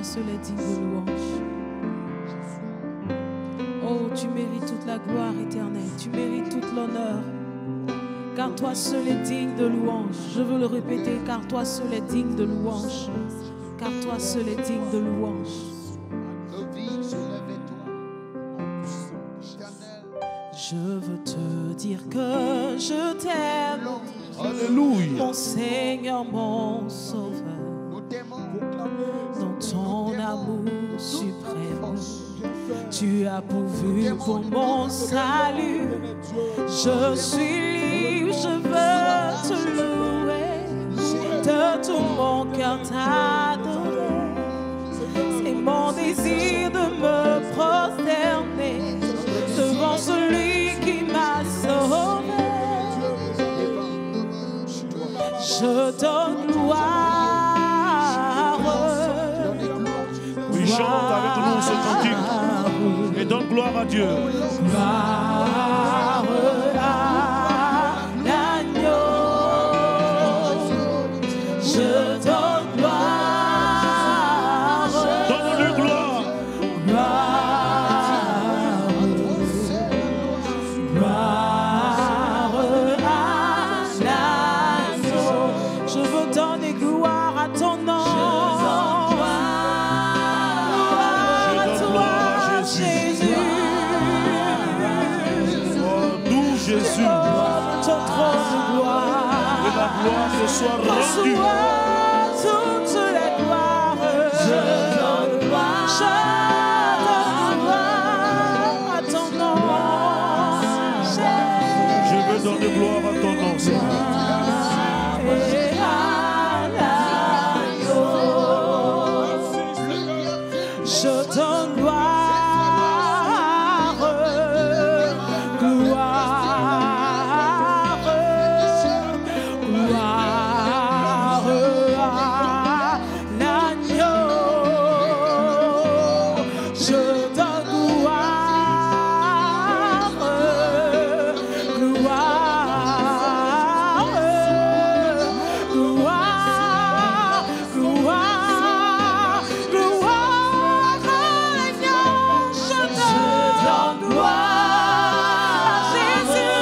seul est digne de louange. Oh, tu mérites toute la gloire éternelle, tu mérites toute l'honneur. Car toi seul est digne de louange. Je veux le répéter, car toi seul est digne de louange. Car toi seul est digne de louange. Je veux te dire que je t'aime. Alléluia. Mon Seigneur, mon Sauveur. Dans ton amour suprême, tu as pourvu pour mon salut. Je suis libre, je veux te louer. De tout mon cœur t'adorer. C'est mon désir de me prosterner devant celui qui m'a sauvé. Je donne gloire. Oui, chante avec nous ce cantique et donne gloire à Dieu. Gloire à l'agneau. Je donne gloire. Donne-lui gloire. Gloire à l'agneau. Je veux donner gloire à ton nom. Jésus, ton trône de gloire, que la gloire te soit rendue. Toute la gloire, je donne gloire à ton nom. Je veux donner gloire à ton nom, Seigneur. Je donne gloire, gloire, gloire à l'agneau. Je donne gloire, gloire, gloire, gloire, gloire à l'agneau. Je donne gloire à Jésus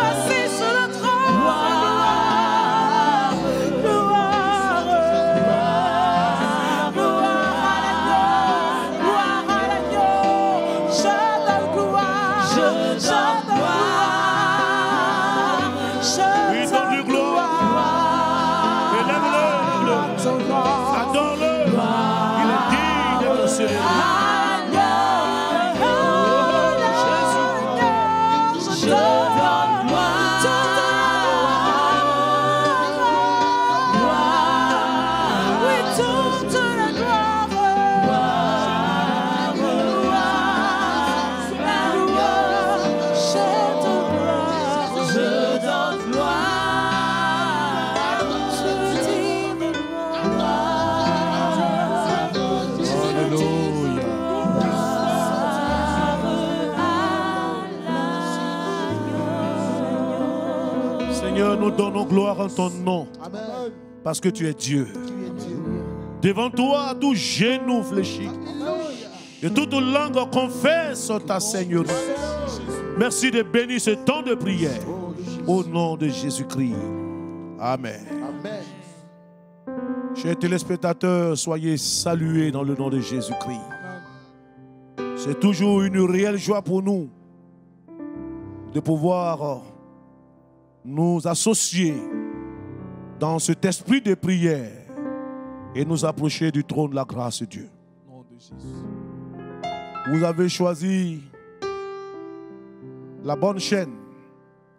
assis sur le trône. Gloire, gloire à l'agneau. Je donne gloire, je donne gloire. Oui, donne-lui gloire. Élève-le, adore-le. Il est digne d'être célébré. Seigneur, nous donnons gloire en ton nom. Parce que tu es Dieu. Devant toi, tout genou fléchit. Et toute langue confesse ta Seigneurie. Merci de bénir ce temps de prière. Au nom de Jésus-Christ. Amen. Chers téléspectateurs, soyez salués dans le nom de Jésus-Christ. C'est toujours une réelle joie pour nous de pouvoir nous associer dans cet esprit de prière et nous approcher du trône de la grâce de Dieu. Au nom de Jésus. Vous avez choisi la bonne chaîne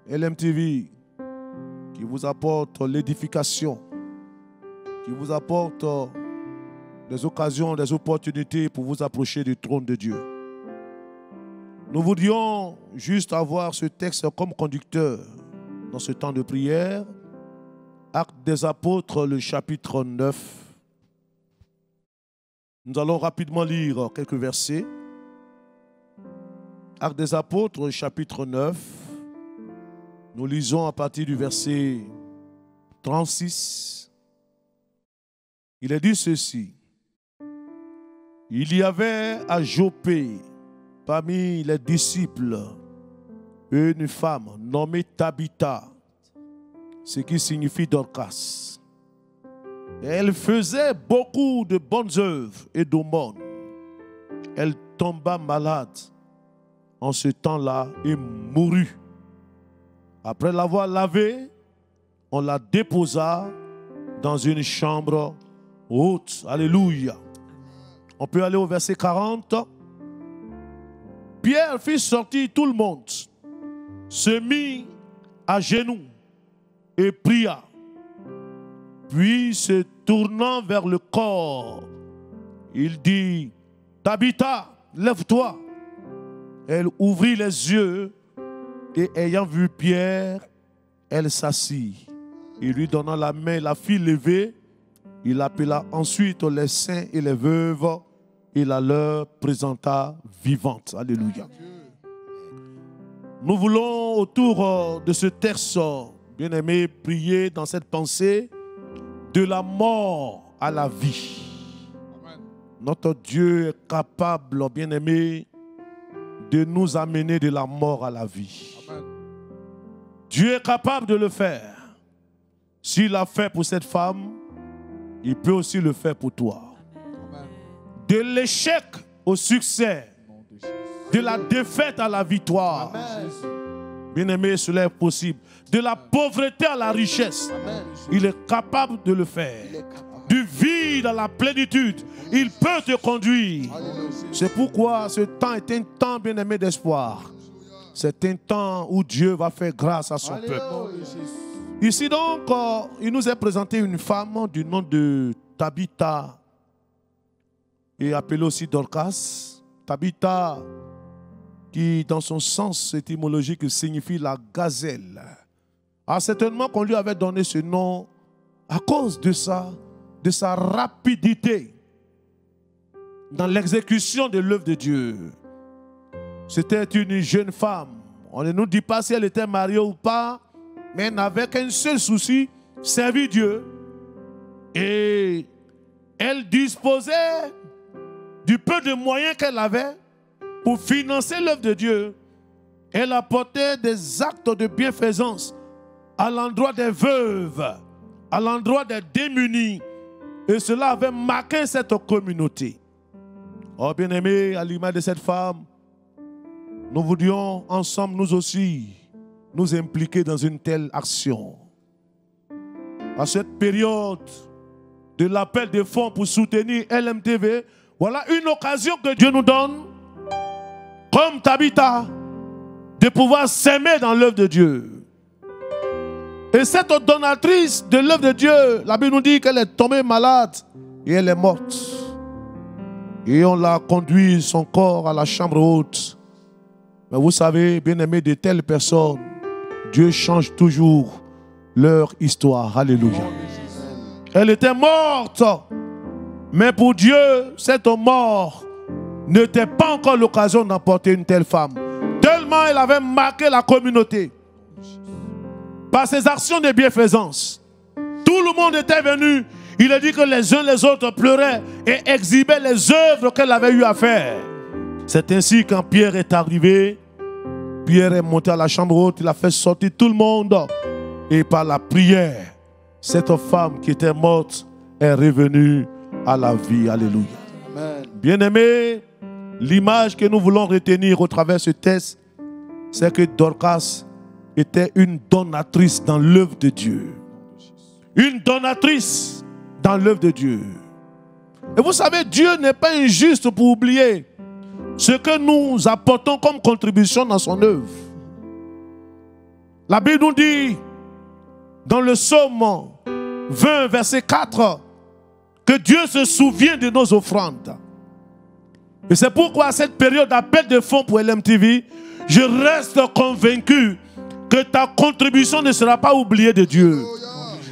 LMTV qui vous apporte l'édification, qui vous apporte des occasions, des opportunités pour vous approcher du trône de Dieu. Nous voudrions juste avoir ce texte comme conducteur dans ce temps de prière. Actes des Apôtres, le chapitre 9. Nous allons rapidement lire quelques versets. Actes des Apôtres, chapitre 9. Nous lisons à partir du verset 36. Il est dit ceci. Il y avait à Jopé, parmi les disciples, une femme nommée Tabitha, ce qui signifie Dorcas. Elle faisait beaucoup de bonnes œuvres et d'aumônes. Elle tomba malade en ce temps-là et mourut. Après l'avoir lavée, on la déposa dans une chambre haute. Alléluia. On peut aller au verset 40. Pierre fit sortir tout le monde, se mit à genoux et pria. Puis se tournant vers le corps, il dit, Tabitha, lève-toi. Elle ouvrit les yeux et ayant vu Pierre, elle s'assit. Il lui donna la main, la fit lever. Il appela ensuite les saints et les veuves et la leur présenta vivante. Alléluia. Nous voulons autour de ce texte, bien-aimé, prier dans cette pensée de la mort à la vie. Amen. Notre Dieu est capable, bien-aimé, de nous amener de la mort à la vie. Amen. Dieu est capable de le faire. S'il l'a fait pour cette femme, il peut aussi le faire pour toi. Amen. De l'échec au succès, de la défaite à la victoire. Bien-aimé, cela est possible. De la pauvreté à la richesse. Amen. Il est capable de le faire. Du vide à la plénitude, il peut te conduire. C'est pourquoi ce temps est un temps, bien-aimé, d'espoir. C'est un temps où Dieu va faire grâce à son peuple. Ici donc, il nous est présenté une femme du nom de Tabitha, et appelée aussi Dorcas. Tabitha, qui dans son sens étymologique signifie la gazelle. Alors certainement qu'on lui avait donné ce nom à cause de sa rapidité dans l'exécution de l'œuvre de Dieu. C'était une jeune femme. On ne nous dit pas si elle était mariée ou pas, mais elle n'avait qu'un seul souci, servir Dieu. Et elle disposait du peu de moyens qu'elle avait pour financer l'œuvre de Dieu. Elle apportait des actes de bienfaisance à l'endroit des veuves, à l'endroit des démunis. Et cela avait marqué cette communauté. Oh bien-aimés, à l'image de cette femme, nous voudrions ensemble, nous aussi, nous impliquer dans une telle action. À cette période de l'appel des fonds pour soutenir LMTV, voilà une occasion que Dieu nous donne, comme Tabitha, de pouvoir s'aimer dans l'œuvre de Dieu. Et cette donatrice de l'œuvre de Dieu, la Bible nous dit qu'elle est tombée malade et elle est morte. Et on l'a conduit son corps à la chambre haute. Mais vous savez, bien-aimés, de telles personnes, Dieu change toujours leur histoire. Alléluia. Elle était morte. Mais pour Dieu, cette mort n'était pas encore l'occasion d'emporter une telle femme. Tellement elle avait marqué la communauté. Par ses actions de bienfaisance. Tout le monde était venu. Il a dit que les uns les autres pleuraient et exhibaient les œuvres qu'elle avait eu à faire. C'est ainsi quand Pierre est arrivé. Pierre est monté à la chambre haute. Il a fait sortir tout le monde. Et par la prière, cette femme qui était morte est revenue à la vie. Alléluia. Bien-aimés, l'image que nous voulons retenir au travers de ce texte, c'est que Dorcas était une donatrice dans l'œuvre de Dieu. Une donatrice dans l'œuvre de Dieu. Et vous savez, Dieu n'est pas injuste pour oublier ce que nous apportons comme contribution dans son œuvre. La Bible nous dit, dans le psaume 20, verset 4, que Dieu se souvient de nos offrandes. Et c'est pourquoi à cette période d'appel de fonds pour LMTV, je reste convaincu que ta contribution ne sera pas oubliée de Dieu.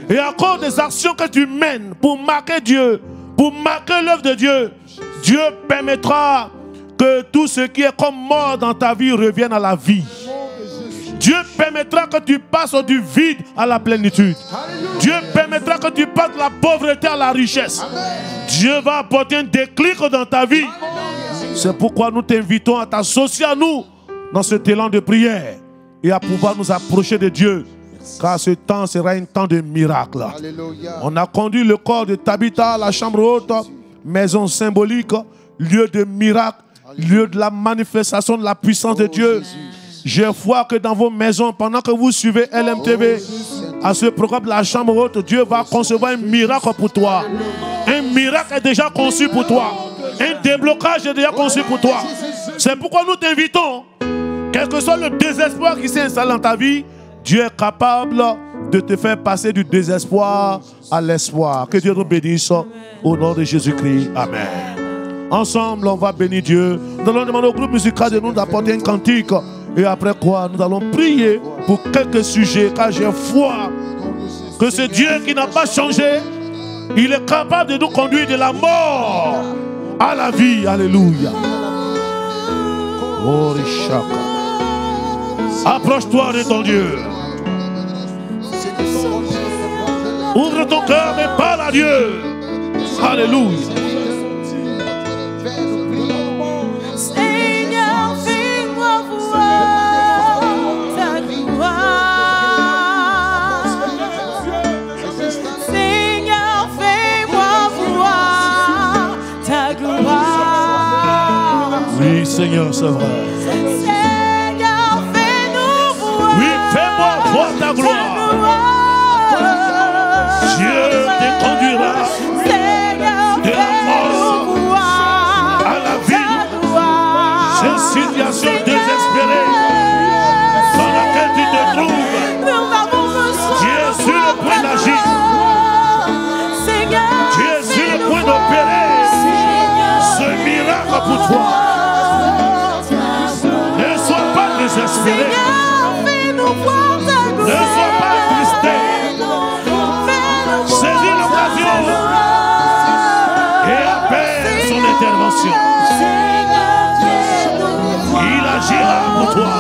Et à cause des actions que tu mènes pour marquer Dieu, pour marquer l'œuvre de Dieu, Dieu permettra que tout ce qui est comme mort dans ta vie revienne à la vie. Dieu permettra que tu passes du vide à la plénitude. Dieu permettra que tu passes de la pauvreté à la richesse. Dieu va apporter un déclic dans ta vie. C'est pourquoi nous t'invitons à t'associer à nous dans cet élan de prière et à pouvoir nous approcher de Dieu. Car ce temps sera un temps de miracle. On a conduit le corps de Tabitha à la chambre haute, maison symbolique, lieu de miracle, lieu de la manifestation de la puissance de Dieu. J'ai foi que dans vos maisons, pendant que vous suivez LMTV, à ce programme de la chambre haute, Dieu va concevoir un miracle pour toi. Un miracle est déjà conçu pour toi. Un déblocage est déjà conçu pour toi. C'est pourquoi nous t'invitons, quel que soit le désespoir qui s'est installé dans ta vie, Dieu est capable de te faire passer du désespoir à l'espoir. Que Dieu nous bénisse au nom de Jésus-Christ. Amen. Ensemble, on va bénir Dieu. Nous allons demander au groupe musical de nous d'apporter un cantique. Et après quoi, nous allons prier pour quelques sujets. Car j'ai foi que ce Dieu qui n'a pas changé, il est capable de nous conduire de la mort à la vie. Alléluia. Oh, approche-toi de ton Dieu. Ouvre ton cœur et parle à Dieu. Alléluia. Seigneur, fais-moi voir ta gloire. Seigneur, fais-moi voir ta gloire. Oui, Seigneur, c'est vrai. Seigneur, fais-nous voir. Oui, fais-moi voir ta gloire. Dieu te conduira de la mort à la vie. Cette situation désespérée dans laquelle tu te trouves, Dieu est sur le point d'agir. Dieu est sur le point d'opérer ce miracle pour toi. Ne sois pas désespéré. Ne sois pas attristé. Saisis l'occasion et appelle son intervention. Il agira pour toi.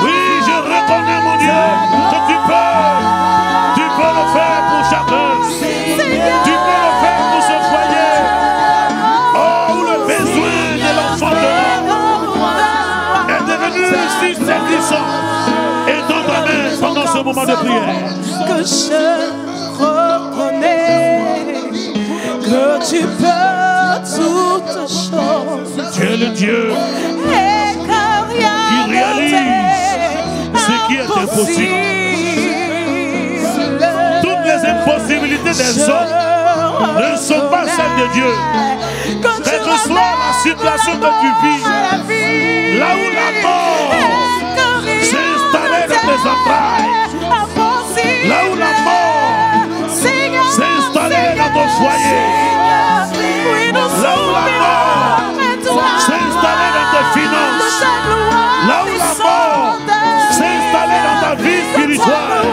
Oui, je reconnais, mon Dieu, que tu peux le faire pour chacun. Tu peux le faire pour ce foyer. Oh, où le besoin de l'enfant de l'homme est devenu si saisissant. Et dans ta main pendant ce moment de prière. Que je reconnais que tu peux toutes choses. Tu es le Dieu Et que rien qui réalise ce qui est impossible. Toutes les impossibilités des hommes ne sont pas celles de Dieu. Quelle que soit la situation que tu vis, là où la mort s'est installée dans tes entrailles, là où la mort s'est installée dans ton foyer, là où la mort s'est installée dans tes finances, là où la mort s'est installée dans ta vie spirituelle,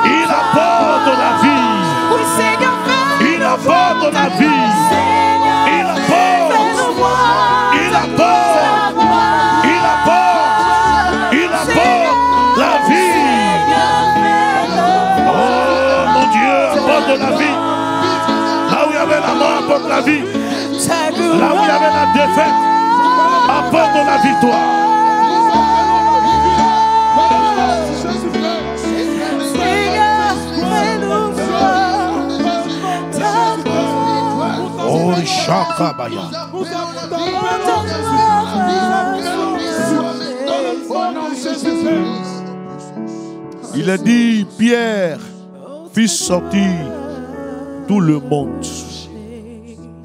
il apporte la vie. Il apporte la vie. Il apporte. Il apporte. Il apporte. Il apporte la vie. Oh mon Dieu, apporte la vie. Là où il y avait la mort, apporte la vie. Là où il y avait la défaite, apporte la victoire. Oh, Shakabaya. Il a dit, Pierre fit sortir tout le monde.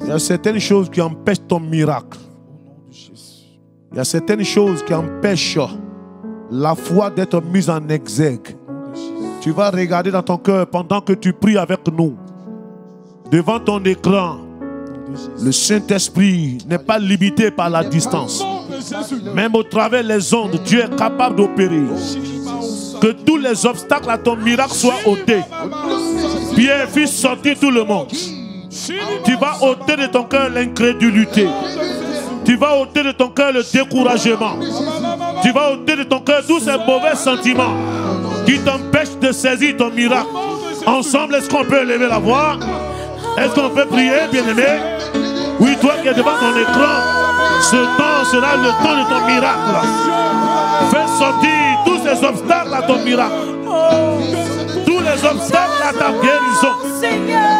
Il y a certaines choses qui empêchent ton miracle. Il y a certaines choses qui empêchent la foi d'être mise en exergue. Tu vas regarder dans ton cœur pendant que tu pries avec nous. Devant ton écran, le Saint-Esprit n'est pas limité par la distance. Même au travers des ondes, Dieu est capable d'opérer. Que tous les obstacles à ton miracle soient ôtés. Pierre fit sortir tout le monde. Tu vas ôter de ton cœur l'incrédulité. Tu vas ôter de ton cœur le découragement. Tu vas ôter de ton cœur tous ces mauvais sentiments qui t'empêche de saisir ton miracle. Ensemble, est-ce qu'on peut lever la voix? Est-ce qu'on peut prier, bien-aimé? Oui, toi qui es devant ton écran, ce temps sera le temps de ton miracle. Fais sortir tous ces obstacles à ton miracle. Tous les obstacles à ta guérison.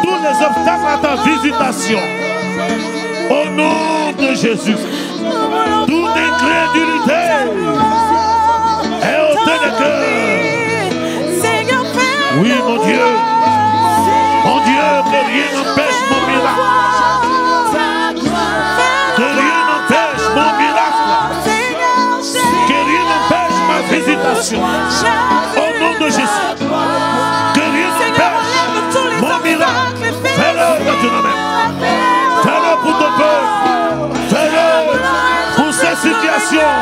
Tous les obstacles à ta visitation. Au nom de Jésus. Toute incrédulité est ôtée des cœurs. Oui, mon Dieu. Mon Dieu, que rien n'empêche mon miracle. Que rien n'empêche mon miracle. Que rien n'empêche ma visitation. Au nom de Jésus. Que rien n'empêche mon miracle. Fais-le maintenant même. Fais-le pour ton peuple. Fais-le pour ces situations.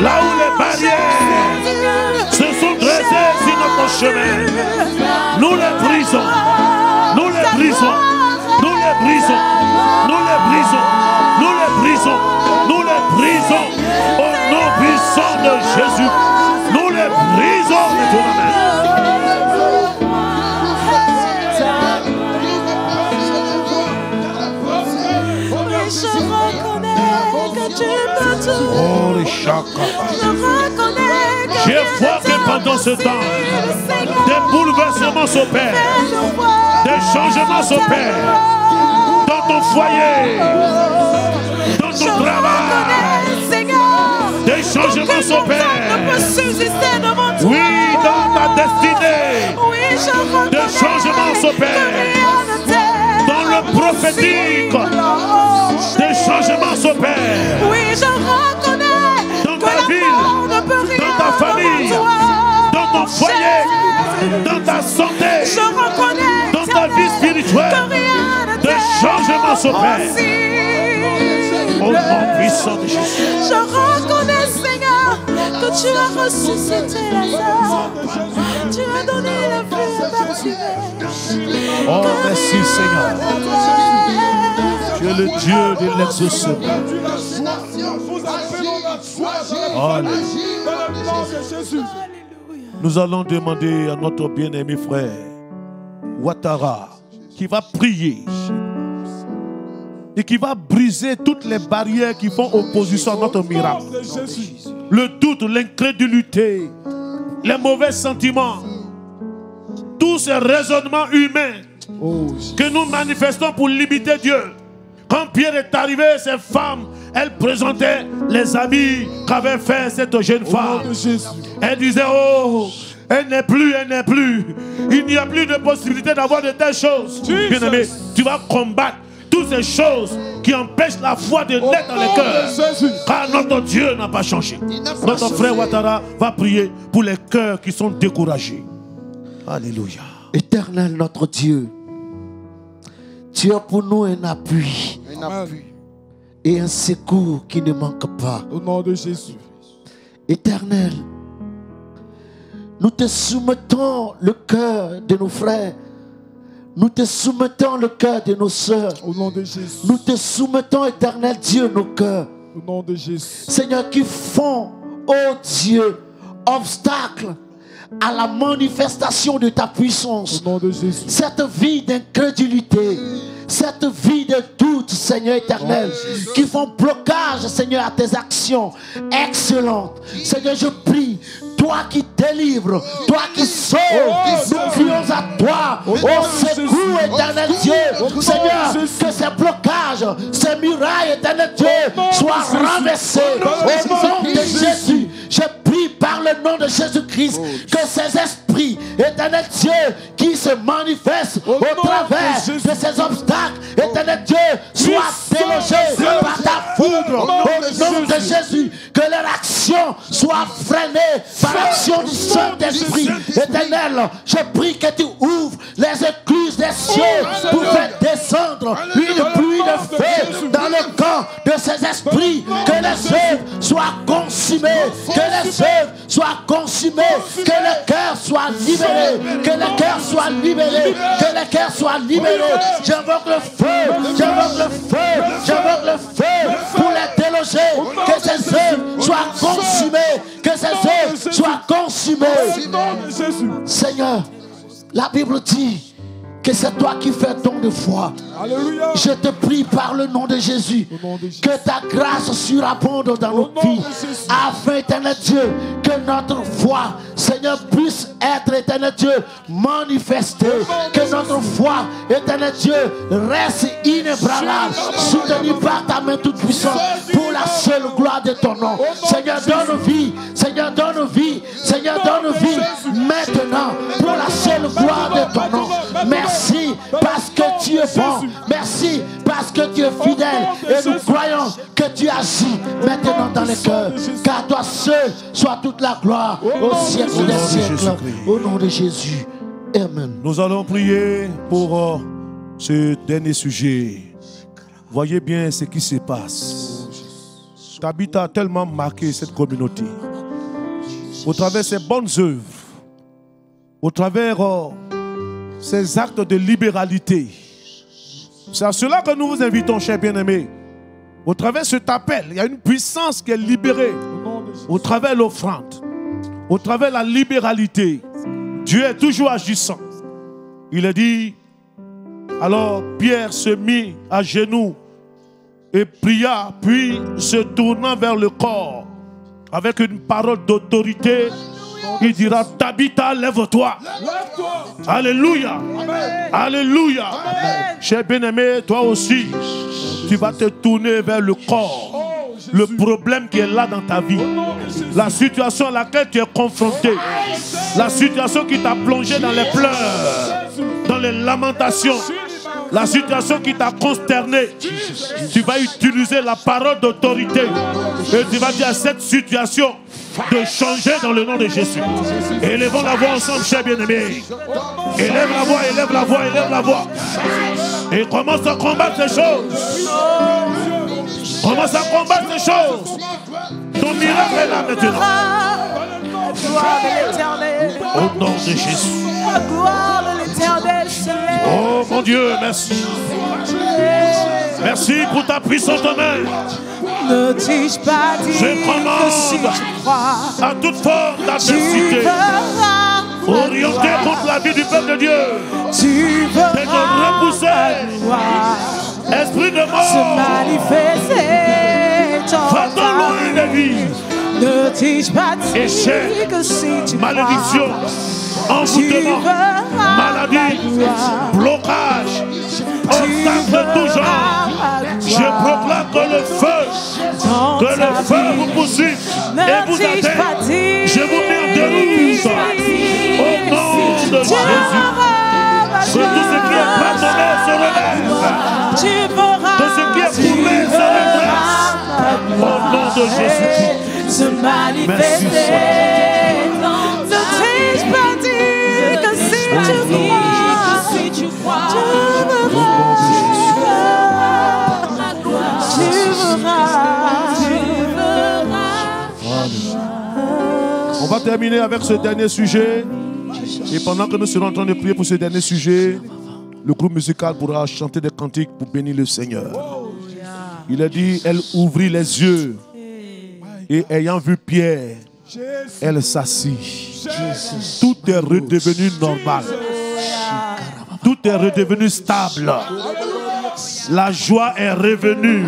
Là où les barrières se sont dressées sur notre chemin. Nous les brisons. Nous les brisons. Nous les brisons. Nous les brisons. Nous les brisons. Nous les brisons. Au nom puissant de Jésus. Nous les brisons maintenant. Je reconnais que tu peux tout. J'ai foi que pendant ce temps, des bouleversements s'opèrent, des changements s'opèrent dans ton foyer, dans ton travail. Des changements s'opèrent. Oui, dans ta destinée. Des changements s'opèrent. Dans le prophétique, des changements s'opèrent. Oui, je reconnais dans ta ville, dans ta famille, dans ton foyer, dans ta santé, dans ta vie spirituelle. Des changements s'opèrent. Au nom puissant de Jésus. Je reconnais, Seigneur, que tu as ressuscité Lazare. Tu as donné la vie à Bartimée. Oh, merci, Seigneur. Tu es le Dieu de l'exaucement. Nous allons demander à notre bien-aimé frère Ouattara, qui va prier et qui va briser toutes les barrières qui font opposition à notre miracle. Le doute, l'incrédulité, les mauvais sentiments, tous ces raisonnements humains que nous manifestons pour limiter Dieu. Quand Pierre est arrivé, ces femmes, elles présentaient les amis qu'avait fait cette jeune femme. Elle disait, oh, elle n'est plus. Il n'y a plus de possibilité d'avoir de telles choses. Bien-aimé, tu vas combattre toutes ces choses qui empêchent la foi de naître dans les cœurs. Car notre Dieu n'a pas changé. Notre frère Ouattara va prier pour les cœurs qui sont découragés. Alléluia. Éternel notre Dieu, tu es pour nous un appui et un secours qui ne manque pas. Au nom de Jésus. Éternel, nous te soumettons le cœur de nos frères. Nous te soumettons le cœur de nos sœurs. Au nom de Jésus. Nous te soumettons, éternel Dieu, nos cœurs. Au nom de Jésus. Seigneur, qui font, oh Dieu, obstacle à la manifestation de ta puissance. Au nom de Jésus. Cette vie d'incrédulité, cette vie de doute, Seigneur éternel, qui font blocage, Seigneur, à tes actions excellentes. Seigneur, je prie, toi qui délivres, toi qui sauves, nous crions à toi, au secours, éternel Dieu. Seigneur, que ces blocages, ces murailles, éternel Dieu, soient renversés au nom de Jésus. Je prie par le nom de Jésus-Christ que ces esprits, éternel Dieu, qui se manifestent au travers de ces obstacles, éternel Dieu, soient délogés par ta foudre au nom de Jésus. Que leur action soit freinée par l'action du Saint-Esprit. Éternel, je prie que tu ouvres les écluses des cieux pour faire descendre une pluie de feu dans le camp de ces esprits. Que les œuvres soient consumées, que les œuvres soient consumées, que le cœur soit soient libérés, que les cœurs soient libérés, que les cœurs soient libérés. J'invoque le feu, j'invoque le feu, j'invoque le feu pour les déloger, que ces œuvres soient consumées, que ces œuvres soient consumées. Seigneur, la Bible dit que c'est toi qui fais don de foi. Alléluia. Je te prie par le nom de Jésus, que ta grâce surabonde dans nos vies, afin, éternel Dieu, que notre foi, Seigneur, puisse être, éternel Dieu, manifestée, que notre foi, éternel Dieu, reste inébranlable, soutenue par ta main toute puissante, pour la seule gloire de ton nom. Seigneur, donne vie, Seigneur, donne vie, Seigneur, donne vie, maintenant, pour la seule gloire de ton nom. Merci parce que tu es bon. Merci parce que tu es fidèle. Et nous croyons que tu agis maintenant dans les cœurs. Car toi seul soit toute la gloire au siècle des siècles. Au nom de Jésus. Amen. Nous allons prier pour ce dernier sujet. Voyez bien ce qui se passe. Tabitha a tellement marqué cette communauté. Au travers de ses bonnes œuvres. Au travers ces actes de libéralité. C'est à cela que nous vous invitons, chers bien-aimés. Au travers de cet appel, il y a une puissance qui est libérée. Au travers de l'offrande, au travers de la libéralité, Dieu est toujours agissant. Il a dit, alors Pierre se mit à genoux et pria, puis se tournant vers le corps, avec une parole d'autorité, il dira, Tabitha, lève-toi. Alléluia. Amen. Alléluia. Amen. Cher bien-aimé, toi aussi, tu vas te tourner vers le corps. Le problème qui est là dans ta vie. La situation à laquelle tu es confronté. La situation qui t'a plongé dans les pleurs, dans les lamentations. La situation qui t'a consterné. Tu vas utiliser la parole d'autorité. Et tu vas dire à cette situation de changer dans le nom de Jésus. Élevons la voix ensemble, chers bien-aimés. Élève la voix, élève la voix, élève la voix. Et commence à combattre ces choses. Commence à combattre ces choses. Ton miracle est là maintenant. Gloire de l'Éternel. Au nom de Jésus. La gloire de l'Éternel se lève. Oh mon Dieu, merci. Merci pour ta puissante main. Ne dis-je pas dire que si tu crois à toute forme d'adversité orientée contre la vie du peuple de Dieu, tu verras repousser esprit de mort se manifester. Va-t'en loin de vie. Ne dis-je pas dire échec, que si tu malédiction, envoûtement, maladie, blocage, obstacle de tout genre. Je proclame que le feu vous poursuive et vous atteigne. Je vous mets en déroute au nom de Jésus. Que tout ce qui est pardonné se relève. Que ce qui est foulé se redresse. Au nom de Jésus. Se manifester. Ne dis-je pas dire que si tu crois, tu verras. On va terminer avec ce dernier sujet. Et pendant que nous serons en train de prier pour ce dernier sujet, le groupe musical pourra chanter des cantiques pour bénir le Seigneur. Il a dit, elle ouvrit les yeux et ayant vu Pierre, elle s'assit. Tout est redevenu normal. Tout est redevenu stable. La joie est revenue.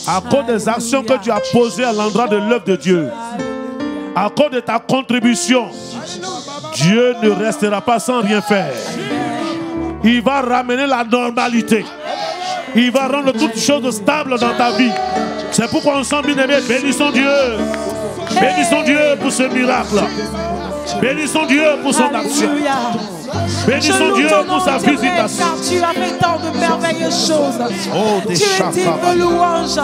À cause des actions que tu as posées à l'endroit de l'œuvre de Dieu, à cause de ta contribution, Dieu ne restera pas sans rien faire. Il va ramener la normalité. Il va rendre toutes choses stables dans ta vie. C'est pourquoi on sent bien aimé. Bénissons Dieu. Bénissons Dieu pour ce miracle. Bénissons Dieu pour son action. Bénissons Dieu pour sa visitation. Tu as fait tant de merveilleuses choses. Tu es digne de louange.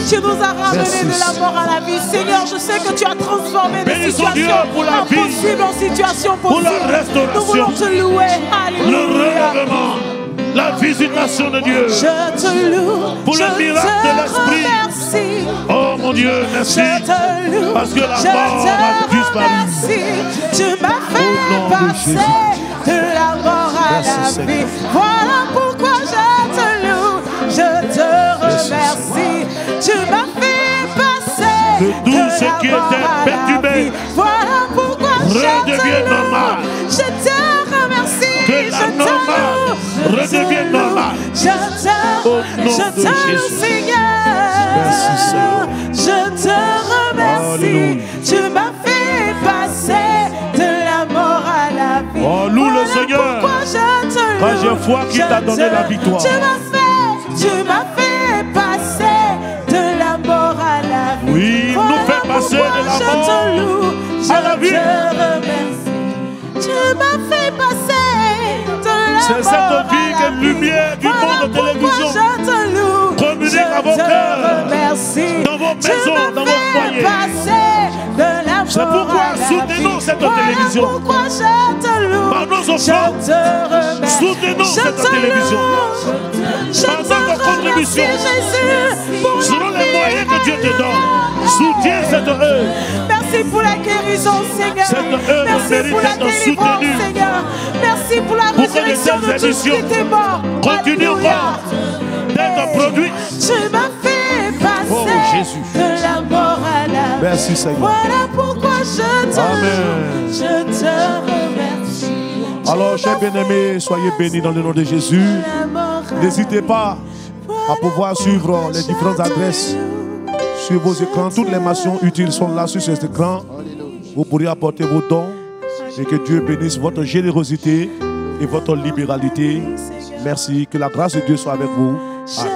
Tu nous as ramenés de la mort à la vie. Seigneur, je sais que tu as transformé des situations impossibles en situations possibles. Pour la restauration. Nous voulons te louer. Alléluia. Le relèvement. La visitation de Dieu. Je te loue. Pour le miracle de l'esprit. Remercie. Oh mon mon Dieu, merci. Je te loue. Parce que la Je mort te a disparu. remercie. Tu m'as Au fait nom de passer Jésus. de la mort à Merci, la Seigneur. vie. Voilà pourquoi je te loue. Je te remercie. Tu m'as fait passer Que tout ce qui était perturbé voilà pourquoi je te redevienne loue. normal. Je te remercie. Que Je la te normale loue. redevienne normale. Je Au nom de te loue, Jésus. Seigneur. Merci, Seigneur. Je te remercie. Alléluia. Tu m'as fait passer de la mort à la vie. Oh, loue le Seigneur. Pourquoi je te loue. Quand j'ai foi qu'il t'a Je donné te- la victoire. Tu m'as fait passer de la mort à la vie. Oui, il nous fait passer de la Je te loue, mort je à la vie. te remercie. Tu m'as fait passer de la C'est mort cette à vie la qui est vie. lumière du Voilà monde de pourquoi télévision. Je te loue. Communique Je à vos te cœurs, remercie. dans vos Tu maisons, m'as dans vos fait foyers. passer de la mort C'est pourquoi à la soutenons vie. cette Voilà télévision. pourquoi je te loue. Par nos Je offrandes, te remercie. soutenons Je cette te télévision. loue. Je Par te notre contribution, remercie, Jésus, pour selon la les moyens que Dieu te donne, soutiens cette œuvre. Merci pour la guérison, Seigneur. Cette œuvre Merci mérite pour la d'être délivrance, soutenue. Seigneur. Merci pour la Pour que de résurrection de telles tout ce qui éditions était mort. continuent Alléluia. encore d'être produites. Tu m'as fait passer Oh, Jésus. de la mort à la vie. Merci, Seigneur. Voilà pourquoi je te Amen. loue. Je te remercie. Alors, chers bien-aimés, soyez bénis dans le nom de Jésus. La mort à N'hésitez pas à pouvoir suivre les différentes adresses sur vos écrans. Toutes les mentions utiles sont là sur ces écrans. Vous pourrez apporter vos dons et que Dieu bénisse votre générosité et votre libéralité. Merci. Que la grâce de Dieu soit avec vous. Amen.